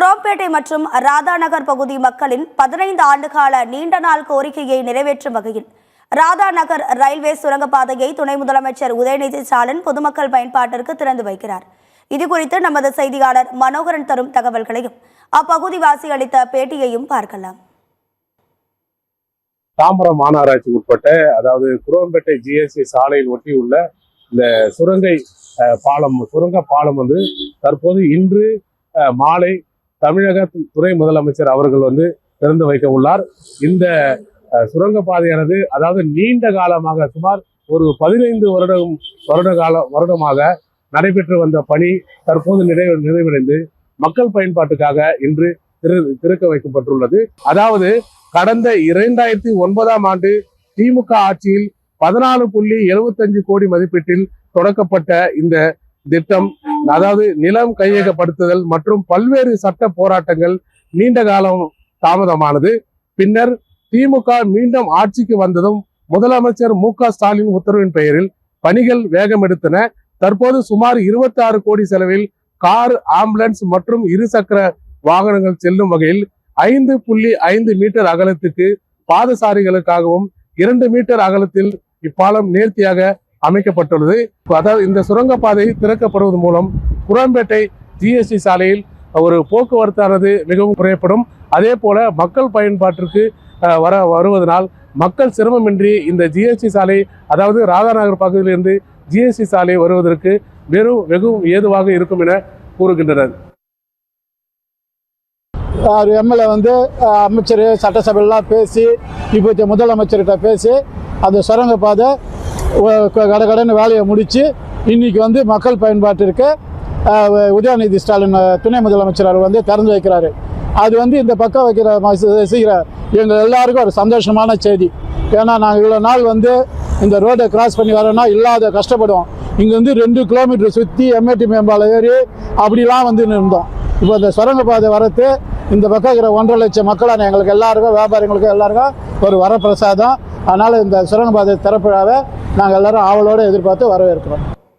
குரோம்பேட்டை மற்றும் ராதாநகர் பகுதி மக்களின் 15 ஆண்டுகால நீண்ட நாள் கோரிக்கையை நிறைவேற்றும் வகையில் ராதாநகர் ரயில்வே சுரங்கப்பாதையை துணை முதலமைச்சர் உதயநிதி ஸ்டாலின் பொதுமக்கள் பயன்பாட்டிற்கு திறந்து வைக்கிறார். இதுகுறித்து நமது செய்தியாளர் மனோகரன் தரும் தகவல்களையும் அப்பகுதிவாசி அளித்த பேட்டியையும் பார்க்கலாம். தாம்பரம் மாநகராட்சி உட்பட்ட அதாவது குரோம்பேட்டை ஜிஎஸ்டி சாலையில் ஒட்டியுள்ள இந்த சுரங்க பாலம் தற்போது இன்று மாலை தமிழக துணை முதலமைச்சர் அவர்கள் திறந்து வைக்க உள்ளார். இந்த சுரங்கப்பாதையானது அதாவது நீண்ட காலமாக சுமார் ஒரு 15 வருடமாக நடைபெற்று வந்த பணி தற்போது நிறைவடைந்து மக்கள் பயன்பாட்டுக்காக இன்று திறக்க வைக்கப்பட்டுள்ளது. அதாவது கடந்த 2009ஆம் ஆண்டு திமுக ஆட்சியில் 14.75 கோடி மதிப்பீட்டில் தொடக்கப்பட்ட இந்த திட்டம் அதாவது நிலம் கையகப்படுத்துதல் மற்றும் பல்வேறு சட்ட போராட்டங்கள் நீண்ட காலம் தாமதமானது. பின்னர் திமுக மீண்டும் ஆட்சிக்கு வந்ததும் முதலமைச்சர் மு.க.ஸ்டாலின் உத்தரவின் பெயரில் பணிகள் வேகம் எடுத்தன. தற்போது சுமார் 26 கோடி செலவில் கார், ஆம்புலன்ஸ் மற்றும் இருசக்கர வாகனங்கள் செல்லும் வகையில் 5.5 மீட்டர் அகலத்துக்கு பாதசாரிகளுக்காகவும் 2 மீட்டர் அகலத்தில் இப்பாலம் நேர்த்தியாக அமைக்கப்பட்டுள்ளது. அதாவது இந்த சுரங்கப்பாதை திறக்கப்படுவது மூலம் குரோம்பேட்டை ஜிஎஸ்டி சாலையில் ஒரு போக்குவரத்தானது மிகவும் குறையப்படும். அதே போல மக்கள் பயன்பாட்டிற்கு வருவதனால் மக்கள் சிரமமின்றி இந்த ஜிஎஸ்டி சாலை அதாவது ராதாநகர் பகுதியிலிருந்து ஜிஎஸ்டி சாலை வருவதற்கு வெகு ஏதுவாக இருக்கும் என கூறுகின்றனர். எம்எல்ஏ அமைச்சர் சட்டசபையெல்லாம் பேசி இப்போ முதலமைச்சர்கிட்ட பேசி அந்த சுரங்கப்பாதை கடகடன்னு வேலையை முடித்து இன்னைக்கு மக்கள் பயன்பாட்டிற்கு உதயநிதி ஸ்டாலின் துணை முதலமைச்சர் திறந்து வைக்கிறாரு. அது இந்த பக்கம் செய்கிற எங்கள் எல்லாருக்கும் ஒரு சந்தோஷமான செய்தி. ஏன்னா நாங்கள் இவ்வளோ நாள் இந்த ரோடை கிராஸ் பண்ணி வரோன்னா இல்லாத கஷ்டப்படுவோம். இங்கே 2 கிலோமீட்டர் சுற்றி எம்ஏடி மேம்பாலம் ஏறி அப்படிலாம் இருந்தோம். இப்போ இந்த சுரங்கப்பாதை வரத்து இந்த பக்கம் இருக்கிற 1.5 லட்சம் மக்களான எங்களுக்கு எல்லாருக்கும் வியாபாரிகளுக்கும் எல்லாருக்கும் ஒரு வரப்பிரசாதம். அதனால் இந்த சுரங்கப்பாதை திறப்புழாவை நாங்கள் எல்லாரும் ஆவலோடு எதிர்பார்த்து வரவேற்கிறோம்.